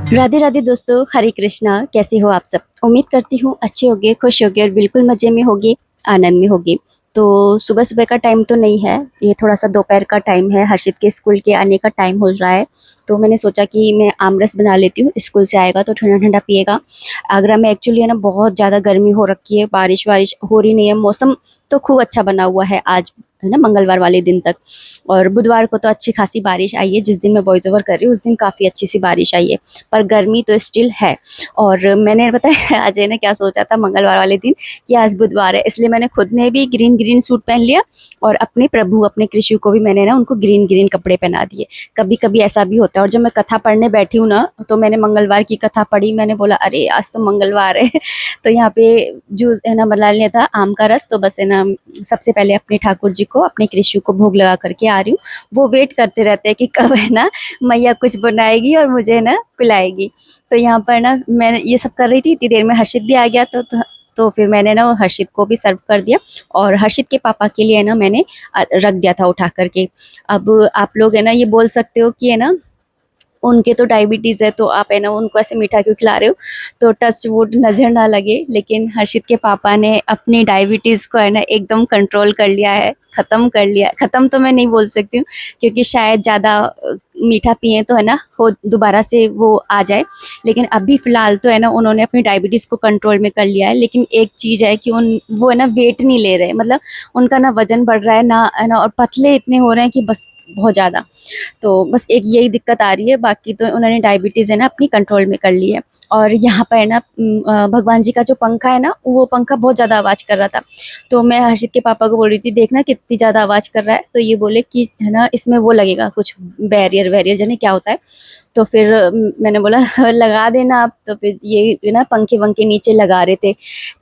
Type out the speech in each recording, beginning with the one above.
राधे राधे दोस्तों, हरे कृष्णा। कैसे हो आप सब? उम्मीद करती हूँ अच्छे होगे, खुश होगे और बिल्कुल मज़े में होगे, आनंद में होगे। तो सुबह सुबह का टाइम तो नहीं है, ये थोड़ा सा दोपहर का टाइम है। हर्षित के स्कूल के आने का टाइम हो रहा है, तो मैंने सोचा कि मैं आमरस बना लेती हूँ। स्कूल से आएगा तो ठंडा ठंडा पिएगा। आगरा में एक्चुअली है ना, बहुत ज़्यादा गर्मी हो रखी है, बारिश वारिश हो रही नहीं है। मौसम तो खूब अच्छा बना हुआ है आज, है ना, मंगलवार वाले दिन तक। और बुधवार को तो अच्छी खासी बारिश आई है। जिस दिन मैं वॉइस ओवर कर रही हूँ उस दिन काफ़ी अच्छी सी बारिश आई है, पर गर्मी तो स्टिल है। और मैंने बताया अजय ने क्या सोचा था मंगलवार वाले दिन कि आज बुधवार है, इसलिए मैंने खुद ने भी ग्रीन ग्रीन सूट पहन लिया और अपने प्रभु, अपने कृषि को भी मैंने ना उनको ग्रीन ग्रीन कपड़े पहना दिए। कभी कभी ऐसा भी होता है। और जब मैं कथा पढ़ने बैठी हूँ ना, तो मैंने मंगलवार की कथा पढ़ी। मैंने बोला अरे आज तो मंगलवार है तो यहाँ पे जूस है ना बना लिया था, आम का रस। तो बस है ना, सबसे पहले अपने ठाकुर जी को, अपने कृषि को भोग लगा करके आ रही हूँ। वो वेट करते रहते हैं कि कब है ना मैया कुछ बनाएगी और मुझे ना पिलाएगी। तो यहाँ पर ना मैं ये सब कर रही थी, इतनी देर में हर्षित भी आ गया। तो फिर मैंने ना वो हर्षित को भी सर्व कर दिया। और हर्षित के पापा के लिए ना मैंने रख दिया था उठा करके। अब आप लोग है ना ये बोल सकते हो कि है ना, उनके तो डायबिटीज़ है, तो आप है ना उनको ऐसे मीठा क्यों खिला रहे हो? तो टच वुड नज़र ना लगे, लेकिन हर्षित के पापा ने अपनी डायबिटीज़ को है ना एकदम कंट्रोल कर लिया है, ख़त्म कर लिया। ख़त्म तो मैं नहीं बोल सकती हूँ, क्योंकि शायद ज़्यादा मीठा पिएँ तो है ना हो दोबारा से वो आ जाए। लेकिन अभी फ़िलहाल तो है ना उन्होंने अपनी डायबिटीज़ को कंट्रोल में कर लिया है। लेकिन एक चीज़ है कि वो है ना वेट नहीं ले रहे, मतलब उनका ना वज़न बढ़ रहा है ना, और पतले इतने हो रहे हैं कि बस बहुत ज़्यादा। तो बस एक यही दिक्कत आ रही है, बाकी तो उन्होंने डायबिटीज़ है ना अपनी कंट्रोल में कर ली है। और यहाँ पर है ना भगवान जी का जो पंखा है ना, वो पंखा बहुत ज़्यादा आवाज़ कर रहा था। तो मैं हर्षित के पापा को बोल रही थी, देखना कितनी ज़्यादा आवाज़ कर रहा है। तो ये बोले कि है ना इसमें वो लगेगा कुछ बैरियर वैरियर, जाने क्या होता है। तो फिर मैंने बोला लगा देना आप। तो फिर ये ना पंखे वंखे नीचे लगा रहे थे,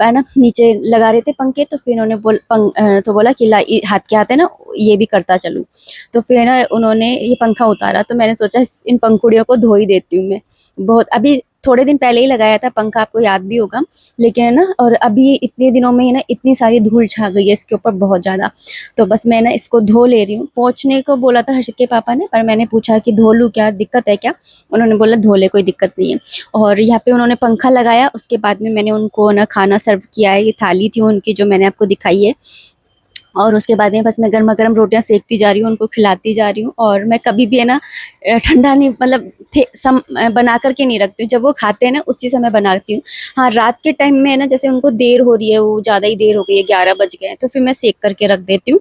है ना, नीचे लगा रहे थे पंखे। तो फिर उन्होंने तो बोला कि ला हाथ के हाथ है ना ये भी करता चलूँ। तो फिर ना उन्होंने ये पंखा उतारा, तो मैंने सोचा इन पंखुड़ियों को धो ही देती हूँ मैं। बहुत अभी थोड़े दिन पहले ही लगाया था पंखा, आपको याद भी होगा। लेकिन है ना, और अभी इतने दिनों में ही ना इतनी सारी धूल छा गई है इसके ऊपर, बहुत ज़्यादा। तो बस मैं ना इसको धो ले रही हूँ। पोंछने को बोला था हर्षित के पापा ने, पर मैंने पूछा कि धो लूँ क्या, दिक्कत है क्या? उन्होंने बोला धो ले, कोई दिक्कत नहीं है। और यहाँ पे उन्होंने पंखा लगाया, उसके बाद में मैंने उनको ना खाना सर्व किया है। ये थाली थी उनकी जो मैंने आपको दिखाई है। और उसके बाद में बस मैं गरमा-गरम रोटियाँ सेकती जा रही हूँ, उनको खिलाती जा रही हूँ। और मैं कभी भी है ना ठंडा नहीं, मतलब बना कर के नहीं रखती हूँ। जब वो खाते हैं ना उसी समय बनाती हूँ। हाँ, रात के टाइम में है ना, जैसे उनको देर हो रही है, वो ज़्यादा ही देर हो गई है, 11 बज गए हैं, तो फिर मैं सेक करके रख देती हूँ।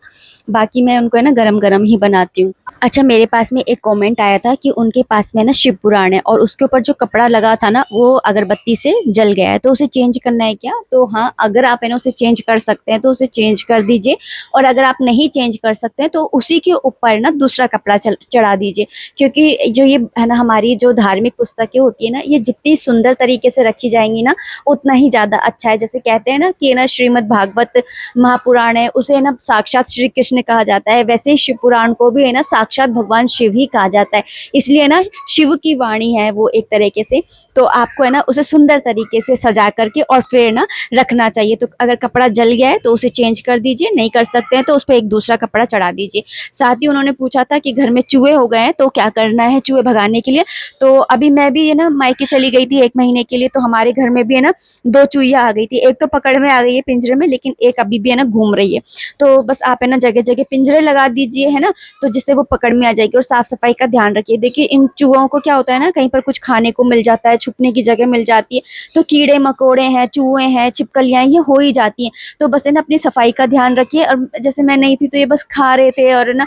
बाकी मैं उनको है ना गरम-गरम ही बनाती हूँ। अच्छा, मेरे पास में एक कमेंट आया था कि उनके पास में ना शिव पुराण है और उसके ऊपर जो कपड़ा लगा था ना वो अगरबत्ती से जल गया है, तो उसे चेंज करना है क्या? तो हाँ, अगर आप है ना उसे चेंज कर सकते हैं तो उसे चेंज कर दीजिए। और अगर आप नहीं चेंज कर सकते हैं तो उसी के ऊपर ना दूसरा कपड़ा चढ़ा दीजिए। क्योंकि जो ये है ना हमारी जो धार्मिक पुस्तकें होती है ना, ये जितनी सुंदर तरीके से रखी जाएंगी ना उतना ही ज़्यादा अच्छा है। जैसे कहते हैं ना कि ना श्रीमद् भागवत महापुराण है, उसे ना साक्षात श्री कृष्ण कहा जाता है। वैसे ही शिव पुराण को भी है ना साक्षात भगवान शिव ही कहा जाता है। इसलिए ना शिव की वाणी है वो एक तरीके से। तो आपको है ना उसे सुंदर तरीके से सजा करके और फिर ना रखना चाहिए। तो अगर कपड़ा जल गया है तो उसे चेंज कर दीजिए, नहीं कर सकते हैं तो उस पर एक दूसरा कपड़ा चढ़ा दीजिए। साथ ही उन्होंने पूछा था कि घर में चूहे हो गए हैं तो क्या करना है चूहे भगाने के लिए। तो अभी मैं भी है ना मायके चली गई थी 1 महीने के लिए, तो हमारे घर में भी है ना 2 चूहिया आ गई थी। एक तो पकड़ में आ गई है पिंजरे में, लेकिन एक अभी भी है ना घूम रही है। तो बस आप है ना जगह जगह पिंजरे लगा दीजिए, है ना, तो जिससे वो पकड़ में आ जाएगी। और साफ सफाई का ध्यान रखिए। देखिए इन चूहों को क्या होता है ना, कहीं पर कुछ खाने को मिल जाता है, छुपने की जगह मिल जाती है, तो कीड़े मकोड़े हैं, चूहे हैं, छिपकलियां, ये हो ही जाती हैं। तो बस है ना अपनी सफाई का ध्यान रखिए। और जैसे मैं नहीं थी तो ये बस खा रहे थे और ना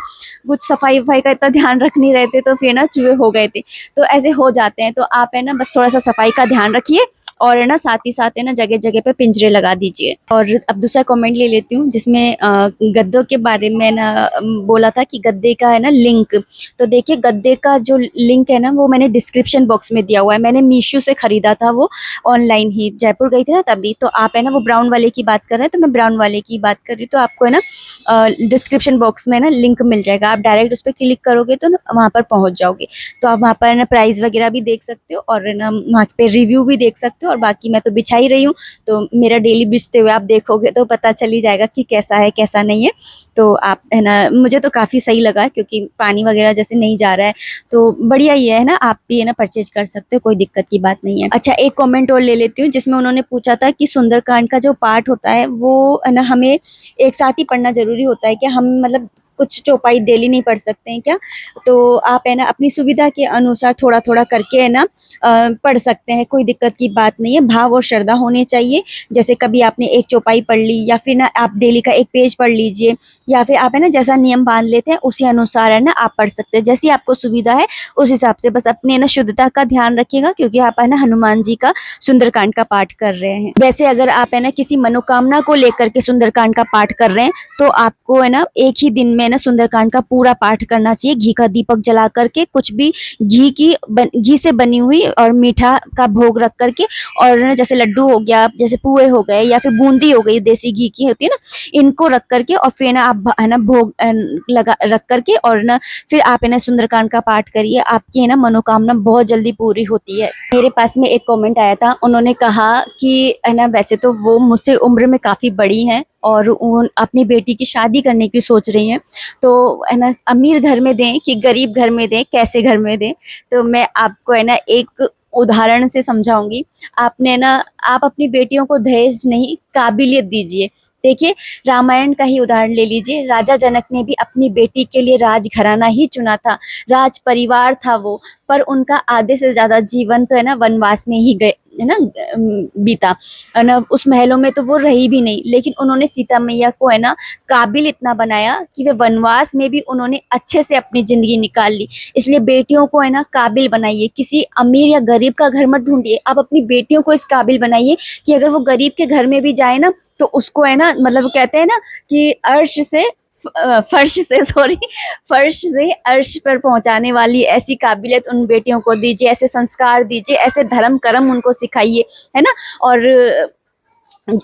कुछ सफाई वफाई का इतना ध्यान रख नहीं रहे थे, तो फिर ना चूहे हो गए थे। तो ऐसे हो जाते हैं, तो आप है ना बस थोड़ा सा सफाई का ध्यान रखिए। और है ना साथ ही साथ है ना जगह जगह पे पिंजरे लगा दीजिए। और अब दूसरा कमेंट ले लेती हूँ, जिसमें गद्दों के बारे में ना बोला था कि गद्दे का है ना लिंक। तो देखिए गद्दे का जो लिंक है ना वो मैंने डिस्क्रिप्शन बॉक्स में दिया हुआ है। मैंने मीशो से खरीदा था वो, ऑनलाइन ही। जयपुर गई थी ना तभी। तो आप है ना वो ब्राउन वाले की बात कर रहे हैं, तो मैं ब्राउन वाले की बात कर रही हूँ। तो आपको है ना डिस्क्रिप्शन बॉक्स में ना लिंक मिल जाएगा, आप डायरेक्ट उस पर क्लिक करोगे तो ना वहाँ पर पहुँच जाओगे। तो आप वहाँ पर ना प्राइस वगैरह भी देख सकते हो और ना वहाँ पे रिव्यू भी देख सकते हो। और बाकी मैं तो बिछा ही रही हूँ, तो मेरा डेली बिछते हुए आप देखोगे तो पता चल ही जाएगा कि कैसा है कैसा नहीं है। तो आप है ना, मुझे तो काफ़ी सही लगा क्योंकि पानी वगैरह जैसे नहीं जा रहा है, तो बढ़िया ही है ना। आप भी है ना परचेज कर सकते हो, कोई दिक्कत की बात नहीं है। अच्छा, एक कमेंट और ले लेती हूँ जिसमें उन्होंने पूछा था कि सुंदरकांड का जो पाठ होता है वो है ना हमें एक साथ ही पढ़ना जरूरी होता है क्या? हम मतलब कुछ चौपाई डेली नहीं पढ़ सकते हैं क्या? तो आप है ना अपनी सुविधा के अनुसार थोड़ा थोड़ा करके है ना पढ़ सकते हैं, कोई दिक्कत की बात नहीं है। भाव और श्रद्धा होनी चाहिए। जैसे कभी आपने एक चौपाई पढ़ ली या फिर ना आप डेली का एक पेज पढ़ लीजिए, या फिर आप है ना जैसा नियम बांध लेते हैं उसी अनुसार है ना आप पढ़ सकते हैं, जैसी आपको सुविधा है उस हिसाब से। बस अपने ना शुद्धता का ध्यान रखिएगा क्योंकि आप है ना हनुमान जी का सुंदरकांड का पाठ कर रहे हैं। वैसे अगर आप है ना किसी मनोकामना को लेकर के सुंदरकांड का पाठ कर रहे हैं तो आपको है ना एक ही दिन में ना सुंदरकांड का पूरा पाठ करना चाहिए। घी का दीपक जला करके, कुछ भी घी से बनी हुई और मीठा का भोग रख करके, और ना जैसे लड्डू हो गया, जैसे पुए हो गए या फिर बूंदी हो गई देसी घी की होती है ना, इनको रख करके और फिर ना आप है ना भोग लगा रख करके और ना फिर आप है ना सुंदरकांड का पाठ करिए, आपकी है ना मनोकामना बहुत जल्दी पूरी होती है। मेरे पास में एक कमेंट आया था, उन्होंने कहा कि है ना वैसे तो वो मुझसे उम्र में काफ़ी बड़ी हैं और उन अपनी बेटी की शादी करने की सोच रही हैं, तो है ना अमीर घर में दें कि गरीब घर में दें, कैसे घर में दें? तो मैं आपको है ना एक उदाहरण से समझाऊंगी। आपने ना आप अपनी बेटियों को दहेज नहीं, काबिलियत दीजिए। देखिए, रामायण का ही उदाहरण ले लीजिए। राजा जनक ने भी अपनी बेटी के लिए राजघराना ही चुना था, राज परिवार था वो, पर उनका आधे से ज्यादा जीवन तो है ना वनवास में ही गए, है ना बीता है ना। उस महलों में तो वो रही भी नहीं, लेकिन उन्होंने सीता मैया को है ना काबिल इतना बनाया कि वे वनवास में भी उन्होंने अच्छे से अपनी जिंदगी निकाल ली। इसलिए बेटियों को है ना काबिल बनाइए, किसी अमीर या गरीब का घर मत ढूंढिए, आप अपनी बेटियों को इस काबिल बनाइए कि अगर वो गरीब के घर में भी जाए ना तो उसको है ना, मतलब वो कहते हैं ना कि फर्श से अर्श पर पहुंचाने वाली ऐसी काबिलियत उन बेटियों को दीजिए, ऐसे संस्कार दीजिए, ऐसे धर्म कर्म उनको सिखाइए, है ना। और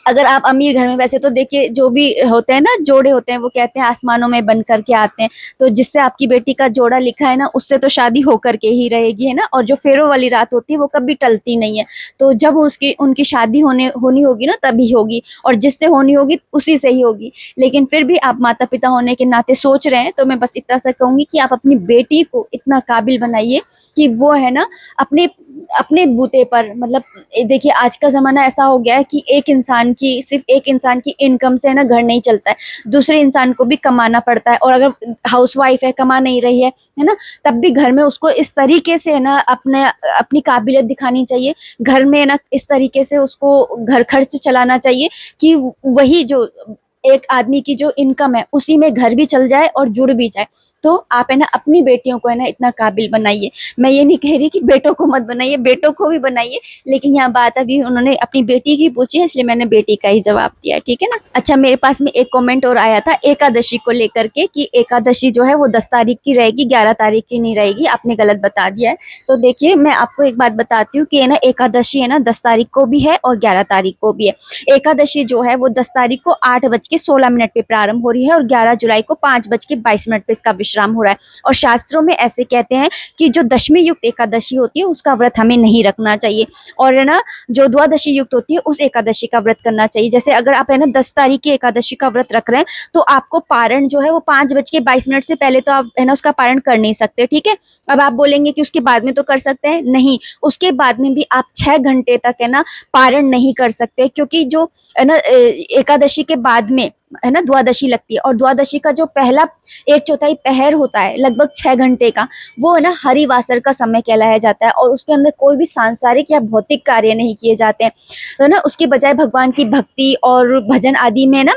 अगर आप अमीर घर में, वैसे तो देखिए जो भी होते हैं ना जोड़े होते हैं वो कहते हैं आसमानों में बन करके आते हैं, तो जिससे आपकी बेटी का जोड़ा लिखा है ना उससे तो शादी होकर के ही रहेगी, है ना। और जो फेरों वाली रात होती है वो कभी टलती नहीं है, तो जब उसकी उनकी शादी होनी होगी ना तभी होगी, और जिससे होनी होगी उसी से ही होगी। लेकिन फिर भी आप माता पिता होने के नाते सोच रहे हैं, तो मैं बस इतना सा कहूंगी कि आप अपनी बेटी को इतना काबिल बनाइए कि वो है ना अपने अपने बूते पर, मतलब देखिए आज का ज़माना ऐसा हो गया है कि सिर्फ एक इंसान की इनकम से है ना घर नहीं चलता है, दूसरे इंसान को भी कमाना पड़ता है। और अगर हाउसवाइफ है, कमा नहीं रही है ना, तब भी घर में उसको इस तरीके से है ना अपनी काबिलियत दिखानी चाहिए, घर में है ना इस तरीके से उसको घर खर्च चलाना चाहिए कि वही जो एक आदमी की जो इनकम है उसी में घर भी चल जाए और जुड़ भी जाए। तो आप है ना अपनी बेटियों को है ना इतना काबिल बनाइए। मैं ये नहीं कह रही कि बेटों को मत बनाइए, बेटों को भी बनाइए, लेकिन यहाँ बात अभी उन्होंने अपनी बेटी की पूछी है इसलिए मैंने बेटी का ही जवाब दिया, ठीक है ना। अच्छा, मेरे पास में एक कमेंट और आया था एकादशी को लेकर के कि एकादशी जो है वो 10 तारीख की रहेगी, 11 तारीख की नहीं रहेगी, आपने गलत बता दिया है। तो देखिए मैं आपको एक बात बताती हूँ कि है ना एकादशी है ना 10 तारीख को भी है और 11 तारीख को भी है। एकादशी जो है वो 10 तारीख को 8:16 पे प्रारंभ हो रही है और 11 जुलाई को 5:22 पे इसका विश्राम हो रहा है। और शास्त्रों में ऐसे कहते हैं कि जो दशमी युक्त एकादशी होती है उसका व्रत हमें नहीं रखना चाहिए, और है ना जो द्वादशी युक्त होती है उस एकादशी का व्रत करना चाहिए। जैसे अगर आप है ना 10 तारीख की एकादशी का व्रत रख रहे हैं तो आपको पारण जो है वो 5:22 से पहले तो आप है ना उसका पारण कर नहीं सकते, ठीक है। अब आप बोलेंगे कि उसके बाद में तो कर सकते हैं, नहीं, उसके बाद में भी आप 6 घंटे तक है ना पारण नहीं कर सकते, क्योंकि जो है ना एकादशी के बाद में है ना द्वादशी लगती है, और द्वादशी का जो पहला 1/4 पहर होता है लगभग 6 घंटे का, वो है ना हरिवासर का समय कहलाया जाता है, और उसके अंदर कोई भी सांसारिक या भौतिक कार्य नहीं किए जाते हैं, तो ना उसके बजाय भगवान की भक्ति और भजन आदि में ना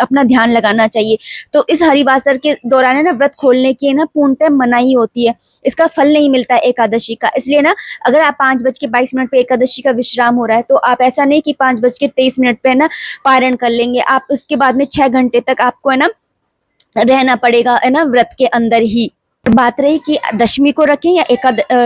अपना ध्यान लगाना चाहिए। तो इस हरिवासर के दौरान है ना व्रत खोलने की ना पूर्णतः मनाही होती है, इसका फल नहीं मिलता है एकादशी का। इसलिए ना अगर आप 5:22 पे एकादशी का विश्राम हो रहा है तो आप ऐसा नहीं कि 5:23 पे है ना पारण कर लेंगे, आप उसके बाद में 6 घंटे तक आपको है ना रहना पड़ेगा है ना व्रत के अंदर ही। बात रही कि दशमी को रखें या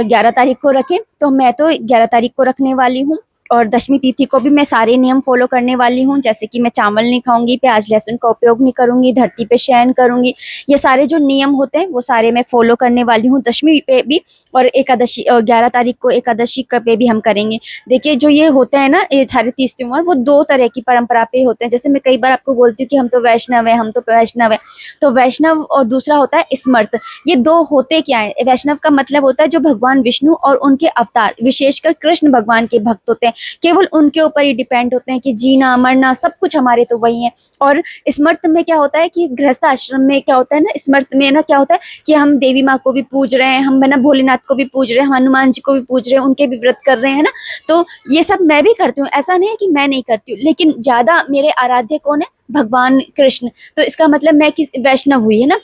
11 तारीख को रखें, तो मैं तो 11 तारीख को रखने वाली हूँ। और दशमी तिथि को भी मैं सारे नियम फॉलो करने वाली हूँ, जैसे कि मैं चावल नहीं खाऊंगी, प्याज लहसुन का उपयोग नहीं करूंगी, धरती पे शयन करूंगी। ये सारे जो नियम होते हैं वो सारे मैं फॉलो करने वाली हूँ दशमी पे भी। और एकादशी 11 तारीख को एकादशी का पे भी हम करेंगे। देखिए जो ये होते हैं ना, ये सारे तीज त्योहार वो दो तरह की परंपरा पे होते हैं। जैसे मैं कई बार आपको बोलती हूँ कि हम तो वैष्णव है, हम तो वैष्णव है, तो वैष्णव और दूसरा होता है स्मर्त। ये दो होते क्या है? वैष्णव का मतलब होता है जो भगवान विष्णु और उनके अवतार, विशेषकर कृष्ण भगवान के भक्त होते हैं, केवल उनके ऊपर ही डिपेंड होते हैं कि जीना मरना सब कुछ हमारे तो वही है। और स्मर्त में क्या होता है कि गृहस्थ आश्रम में क्या होता है ना, स्मर्त में ना क्या होता है कि हम देवी माँ को भी पूज रहे हैं, हम है ना भोलेनाथ को भी पूज रहे हैं, हम हनुमान जी को भी पूज रहे हैं, उनके भी व्रत कर रहे हैं ना। तो ये सब मैं भी करती हूँ, ऐसा नहीं है कि मैं नहीं करती हूँ, लेकिन ज्यादा मेरे आराध्य कौन है? भगवान कृष्ण। तो इसका मतलब मैं किस वैष्णव हुई है ना।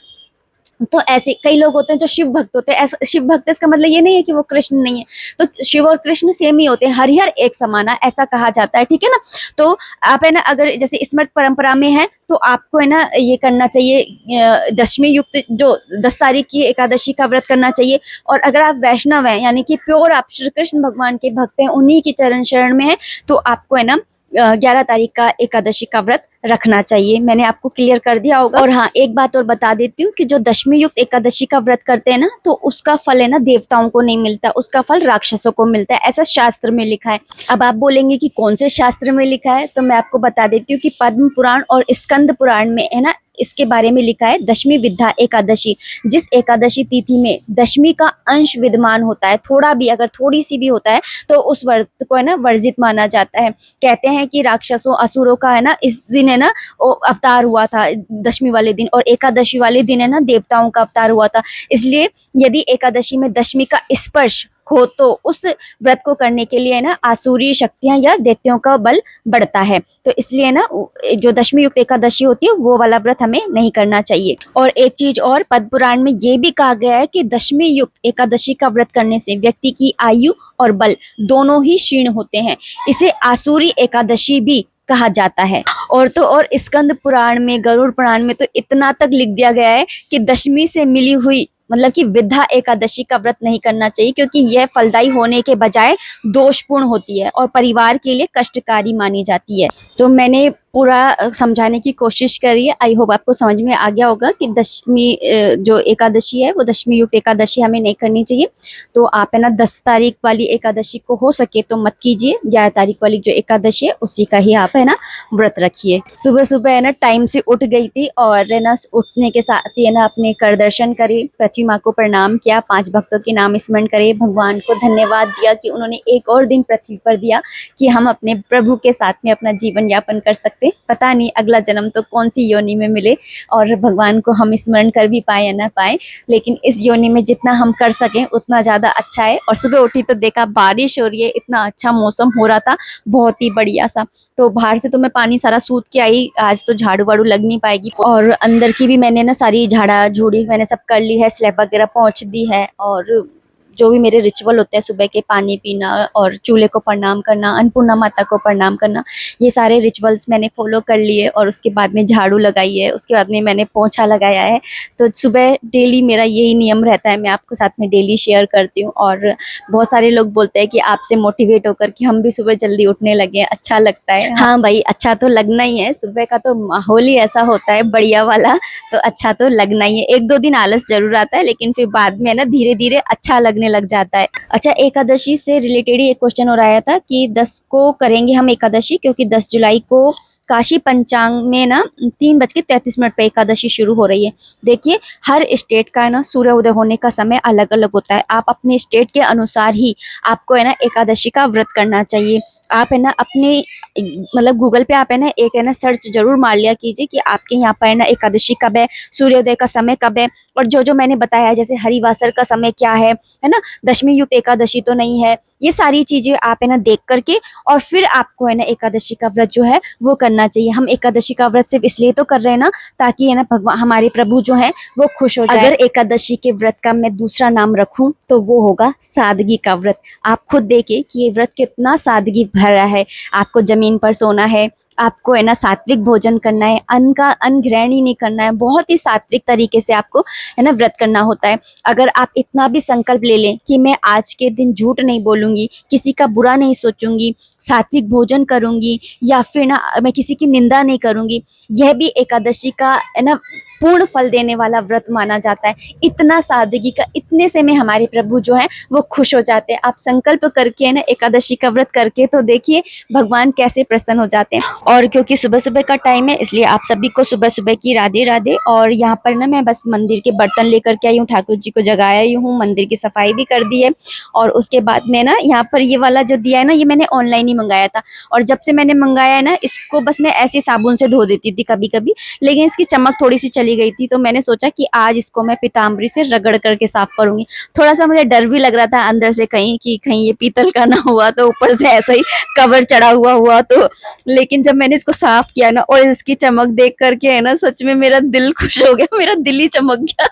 तो ऐसे कई लोग होते हैं जो शिव भक्त होते हैं। ऐसा शिव भक्त इसका मतलब ये नहीं है कि वो कृष्ण नहीं है। तो शिव और कृष्ण सेम ही होते हैं, हरिहर एक समाना, ऐसा कहा जाता है, ठीक है ना। तो आप है ना, अगर जैसे स्मृत परंपरा में है तो आपको है ना ये करना चाहिए, दशमी युक्त जो 10 तारीख की एकादशी का व्रत करना चाहिए। और अगर आप वैष्णव हैं, यानी कि प्योर आप श्री कृष्ण भगवान के भक्त हैं, उन्हीं की चरण शरण में है, तो आपको है ना 11 तारीख का एकादशी का व्रत रखना चाहिए। मैंने आपको क्लियर कर दिया होगा। और हाँ, एक बात और बता देती हूँ कि जो दशमी युक्त एकादशी का व्रत करते हैं ना, तो उसका फल है ना देवताओं को नहीं मिलता, उसका फल राक्षसों को मिलता है, ऐसा शास्त्र में लिखा है। अब आप बोलेंगे कि कौन से शास्त्र में लिखा है, तो मैं आपको बता देती हूँ कि पद्म पुराण और स्कंद पुराण में है ना इसके बारे में लिखा है। दशमी विद्या एकादशी, जिस एकादशी तिथि में दशमी का अंश विद्यमान होता है, थोड़ा भी अगर थोड़ी सी भी होता है, तो उस व्रत को है ना वर्जित माना जाता है। कहते हैं कि राक्षसों असुरों का है ना इस दिन है ना अवतार हुआ था दशमी वाले दिन, और एकादशी वाले दिन है ना देवताओं का अवतार हुआ था। इसलिए यदि एकादशी में दशमी का स्पर्श हो तो उस व्रत को करने के लिए ना आसुरी शक्तियां या दैत्यों का बल बढ़ता है। तो इसलिए ना जो दशमी युक्त एकादशी होती है वो वाला व्रत हमें नहीं करना चाहिए। और एक चीज और, पद्म पुराण में ये भी कहा गया है कि दशमी युक्त एकादशी का व्रत करने से व्यक्ति की आयु और बल दोनों ही क्षीण होते हैं। इसे आसुरी एकादशी भी कहा जाता है। और तो और स्कंद पुराण में, गरुड़ पुराण में तो इतना तक लिख दिया गया है कि दशमी से मिली हुई मतलब कि विद्या एकादशी का व्रत नहीं करना चाहिए, क्योंकि यह फलदायी होने के बजाय दोषपूर्ण होती है और परिवार के लिए कष्टकारी मानी जाती है। तो मैंने पूरा समझाने की कोशिश करी है। आई होप आपको समझ में आ गया होगा कि दशमी जो एकादशी है वो दशमी युक्त एकादशी हमें नहीं करनी चाहिए। तो आप है ना 10 तारीख वाली एकादशी को हो सके तो मत कीजिए, 11 तारीख वाली जो एकादशी है उसी का ही आप है ना व्रत रखिए। सुबह सुबह है ना टाइम से उठ गई थी, और है ना उठने के साथ ही है ना अपने कर दर्शन करे, पृथ्वी माँ को प्रणाम किया, 5 भक्तों के नाम स्मरण करे, भगवान को धन्यवाद दिया कि उन्होंने एक और दिन पृथ्वी पर दिया कि हम अपने प्रभु के साथ में अपना जीवन यापन कर सकते। पता नहीं अगला जन्म तो कौन सी योनि में मिले और भगवान को हम स्मरण कर भी पाए या ना पाए, लेकिन इस योनि में जितना हम कर सकें उतना ज्यादा अच्छा है। और सुबह उठी तो देखा बारिश हो रही है, इतना अच्छा मौसम हो रहा था, बहुत ही बढ़िया सा। तो बाहर से तो मैं पानी सारा सूत के आई, आज तो झाड़ू वाड़ू लग नहीं पाएगी। और अंदर की भी मैंने ना सारी झाड़ा झूड़ी मैंने सब कर ली है, स्लैब वगैरह पहुंच दी है। और जो भी मेरे रिचुअल होते हैं सुबह के, पानी पीना और चूल्हे को प्रणाम करना, अन्नपूर्णा माता को प्रणाम करना, ये सारे रिचुअल्स मैंने फॉलो कर लिए। और उसके बाद में झाड़ू लगाई है, उसके बाद में मैंने पोंछा लगाया है। तो सुबह डेली मेरा यही नियम रहता है, मैं आपको साथ में डेली शेयर करती हूँ। और बहुत सारे लोग बोलते हैं कि आपसे मोटिवेट होकर कि हम भी सुबह जल्दी उठने लगे, अच्छा लगता है। हाँ भाई, अच्छा तो लगना ही है, सुबह का तो माहौल ही ऐसा होता है बढ़िया वाला, तो अच्छा तो लगना ही है। 1-2 दिन आलस जरूर आता है, लेकिन फिर बाद में ना धीरे धीरे अच्छा लगने लग जाता है। अच्छा, एकादशी से रिलेटेड ही एक क्वेश्चन और आया था कि 10 को करेंगे हम एकादशी, क्योंकि 10 जुलाई को काशी पंचांग में ना 3:33 पे एकादशी शुरू हो रही है। देखिए, हर स्टेट का है ना सूर्योदय होने का समय अलग अलग होता है। आप अपने स्टेट के अनुसार ही आपको है ना एकादशी का व्रत करना चाहिए। आप है ना अपने मतलब गूगल पे आप है ना एक है ना सर्च जरूर मार लिया कीजिए कि आपके यहाँ पर है ना एकादशी कब है, सूर्योदय का समय कब है, और जो जो मैंने बताया है जैसे हरिवासर का समय क्या है ना, दशमी युक्त एकादशी तो नहीं है, ये सारी चीजें आप है ना देख करके और फिर आपको है ना एकादशी का व्रत जो है वो करना चाहिए। हम एकादशी का व्रत सिर्फ इसलिए तो कर रहे हैं ना ताकि है ना भगवान हमारे प्रभु जो है वो खुश हो जाए। अगर एकादशी के व्रत का मैं दूसरा नाम रखूं तो वो होगा सादगी का व्रत। आप खुद देखिए कि ये व्रत कितना सादगी भरा है, आपको ज़मीन पर सोना है, आपको है ना सात्विक भोजन करना है, अन्न ग्रहण ही नहीं करना है, बहुत ही सात्विक तरीके से आपको है ना व्रत करना होता है। अगर आप इतना भी संकल्प ले लें कि मैं आज के दिन झूठ नहीं बोलूँगी, किसी का बुरा नहीं सोचूंगी, सात्विक भोजन करूँगी, या फिर ना मैं किसी की निंदा नहीं करूँगी, यह भी एकादशी का है ना पूर्ण फल देने वाला व्रत माना जाता है। इतना सादगी का, इतने से में हमारे प्रभु जो है वो खुश हो जाते हैं। आप संकल्प करके है ना एकादशी का व्रत करके तो देखिए भगवान कैसे प्रसन्न हो जाते हैं। और क्योंकि सुबह सुबह का टाइम है, इसलिए आप सभी को सुबह सुबह की राधे राधे। और यहाँ पर ना मैं बस मंदिर के बर्तन लेकर के आई हूँ, ठाकुर जी को जगाया ही हूँ, मंदिर की सफाई भी कर दी है। और उसके बाद में ना यहाँ पर ये वाला जो दिया है ना, ये मैंने ऑनलाइन ही मंगाया था, और जब से मैंने मंगाया है ना, इसको बस मैं ऐसे साबुन से धो देती थी कभी कभी, लेकिन इसकी चमक थोड़ी सी चली गई थी, तो मैंने सोचा कि आज इसको मैं पीताम्बरी से रगड़ करके साफ करूंगी। थोड़ा सा मुझे डर भी लग रहा था अंदर से कहीं कि कहीं ये पीतल का ना हुआ तो ऊपर से ऐसा ही कवर चढ़ा हुआ तो, लेकिन जब मैंने इसको साफ किया ना और इसकी चमक देख करके है ना, सच में मेरा दिल खुश हो गया, मेरा दिल ही चमक गया।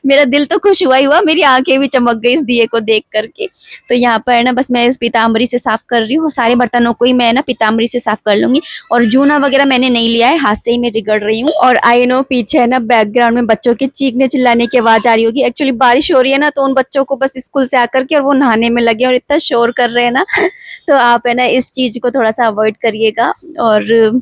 मेरा दिल तो खुश हुआ ही हुआ, मेरी आंखें भी चमक गई इस दिए को देख करके। तो यहाँ पर है ना बस मैं इस पीताम्बरी से साफ कर रही हूँ, और सारे बर्तनों को ही मैं ना पीताम्बरी से साफ कर लूंगी। और जूना वगैरह मैंने नहीं लिया है, हाथ से ही मैं रिगड़ रही हूँ। और आई नो पीछे है ना बैकग्राउंड में बच्चों के चीखने चिल्लाने की आवाज आ रही होगी। एक्चुअली बारिश हो रही है ना, तो उन बच्चों को बस स्कूल से आकर के और वो नहाने में लगे और इतना शोर कर रहे हैं ना तो आप है ना इस चीज को थोड़ा सा अवॉइड करिएगा। और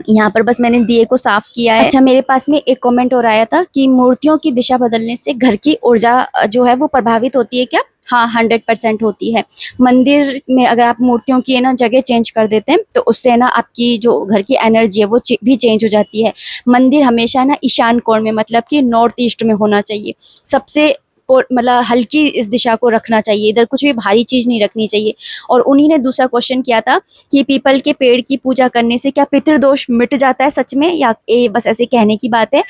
यहाँ पर बस मैंने दिए को साफ किया है। अच्छा, मेरे पास में एक कमेंट और आया था कि मूर्तियों की दिशा बदलने से घर की ऊर्जा जो है वो प्रभावित होती है क्या? हाँ, 100% होती है। मंदिर में अगर आप मूर्तियों की है ना जगह चेंज कर देते हैं तो उससे है ना आपकी जो घर की एनर्जी है वो भी चेंज हो जाती है। मंदिर हमेशा ना ईशान कोण में, मतलब कि नॉर्थ ईस्ट में होना चाहिए। सबसे मतलब हल्की इस दिशा को रखना चाहिए, इधर कुछ भी भारी चीज नहीं रखनी चाहिए। और उन्हीं ने दूसरा क्वेश्चन किया था कि पीपल के पेड़ की पूजा करने से क्या पितृदोष मिट जाता है सच में, या ये बस ऐसे कहने की बात है?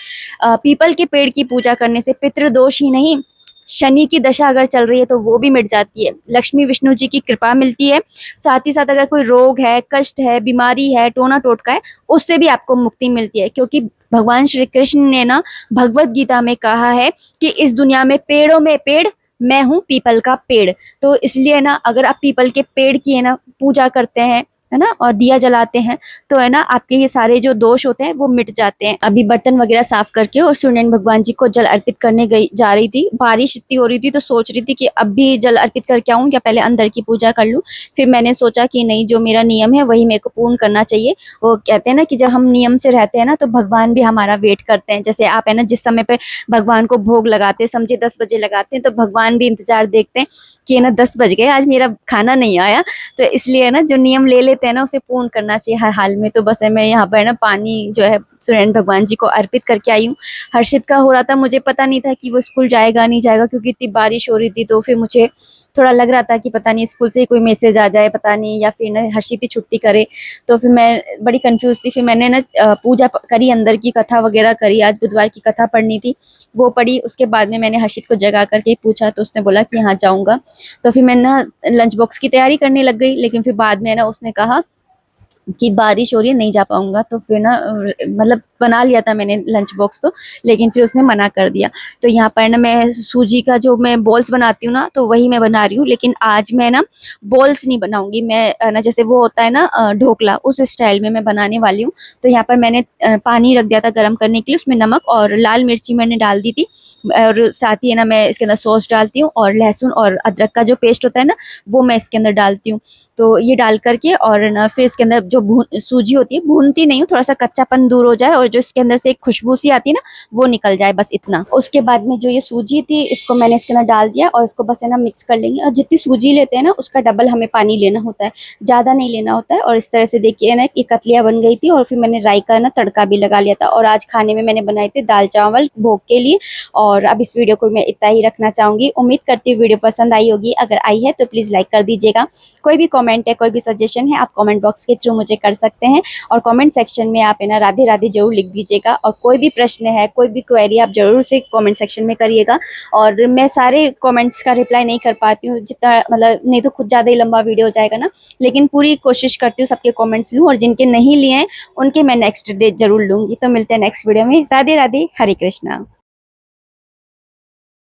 पीपल के पेड़ की पूजा करने से पितृदोष ही नहीं, शनि की दशा अगर चल रही है तो वो भी मिट जाती है, लक्ष्मी विष्णु जी की कृपा मिलती है। साथ ही साथ अगर कोई रोग है, कष्ट है, बीमारी है, टोना टोटका है, उससे भी आपको मुक्ति मिलती है। क्योंकि भगवान श्री कृष्ण ने ना भगवत गीता में कहा है कि इस दुनिया में पेड़ों में पेड़, मैं हूँ पीपल का पेड़। तो इसलिए ना अगर आप पीपल के पेड़ की है ना पूजा करते हैं है ना, और दिया जलाते हैं, तो है ना आपके ये सारे जो दोष होते हैं वो मिट जाते हैं। अभी बर्तन वगैरह साफ करके और सूर्यनारायण भगवान जी को जल अर्पित करने जा रही थी। बारिश इतनी हो रही थी तो सोच रही थी कि अब भी जल अर्पित करके आऊं या पहले अंदर की पूजा कर लूं। फिर मैंने सोचा कि नहीं, जो मेरा नियम है वही मेरे को पूर्ण करना चाहिए। वो कहते हैं ना कि जब हम नियम से रहते हैं ना तो भगवान भी हमारा वेट करते हैं। जैसे आप है ना जिस समय पे भगवान को भोग लगाते हैं, समझे 10 बजे लगाते हैं, तो भगवान भी इंतजार देखते हैं कि है ना 10 बज गए, आज मेरा खाना नहीं आया। तो इसलिए है ना जो नियम ले लेते हैं ना उसे पूर्ण करना चाहिए हर हाल में। तो बस है, मैं यहाँ पर ना पानी जो है सूर्यनारायण भगवान जी को अर्पित करके आई हूँ। हर्षित का हो रहा था, मुझे पता नहीं था कि वो स्कूल जाएगा नहीं जाएगा, क्योंकि इतनी बारिश हो रही थी। तो फिर मुझे थोड़ा लग रहा था कि पता नहीं स्कूल से ही कोई मैसेज आ जाए, पता नहीं, या फिर ना हर्षित ही छुट्टी करे। तो फिर मैं बड़ी कंफ्यूज थी। फिर मैंने ना पूजा करी, अंदर की कथा वगैरह करी, आज बुधवार की कथा पढ़नी थी वो पढ़ी। उसके बाद में मैंने हर्षित को जगा करके पूछा तो उसने बोला कि हाँ जाऊँगा। तो फिर मैं ना लंच बॉक्स की तैयारी करने लग गई, लेकिन फिर बाद में ना उसने कहा कि बारिश हो रही है, नहीं जा पाऊंगा। तो फिर ना मतलब बना लिया था मैंने लंच बॉक्स तो, लेकिन फिर उसने मना कर दिया। तो यहाँ पर ना मैं सूजी का जो मैं बॉल्स बनाती हूँ ना, तो वही मैं बना रही हूँ। लेकिन आज मैं ना बॉल्स नहीं बनाऊंगी, मैं ना जैसे वो होता है ना ढोकला, उस स्टाइल में मैं बनाने वाली हूँ। तो यहाँ पर मैंने पानी रख दिया था गर्म करने के लिए, उसमें नमक और लाल मिर्ची मैंने डाल दी थी, और साथ ही है ना मैं इसके अंदर सॉस डालती हूँ, और लहसुन और अदरक का जो पेस्ट होता है ना वो मैं इसके अंदर डालती हूँ। तो ये डाल करके और ना फिर इसके अंदर जो सूजी होती है, भूनती नहीं हूँ, थोड़ा सा कच्चापन दूर हो जाए और जो इसके अंदर से एक खुशबू सी आती है ना वो निकल जाए, बस इतना। उसके बाद में जो ये सूजी थी इसको मैंने इसके अंदर डाल दिया और इसको बस है ना मिक्स कर लेंगे। और जितनी सूजी लेते हैं ना उसका डबल हमें पानी लेना होता है, ज़्यादा नहीं लेना होता है। और इस तरह से देखिए ना ये कतलियाँ बन गई थी, और फिर मैंने राई का ना तड़का भी लगा लिया था। और आज खाने में मैंने बनाए थे दाल चावल भोग के लिए। और अब इस वीडियो को मैं इतना ही रखना चाहूँगी। उम्मीद करती हूँ वीडियो पसंद आई होगी। अगर आई है तो प्लीज़ लाइक कर दीजिएगा। कोई भी कमेंट है, कोई भी सजेशन है, आप कमेंट बॉक्स के थ्रू मुझे कर सकते हैं। और कमेंट सेक्शन में आप है ना राधे राधे जरूर लिख दीजिएगा। और कोई भी प्रश्न है, कोई भी क्वेरी, आप जरूर से कमेंट सेक्शन में करिएगा। और मैं सारे कमेंट्स का रिप्लाई नहीं कर पाती हूँ, जितना मतलब नहीं तो खुद ज़्यादा ही लंबा वीडियो हो जाएगा ना, लेकिन पूरी कोशिश करती हूँ सबके कमेंट्स लूँ। और जिनके नहीं लिए हैं उनके मैं नेक्स्ट डे जरूर लूँगी। तो मिलते हैं नेक्स्ट वीडियो में। राधे राधे, हरे कृष्णा।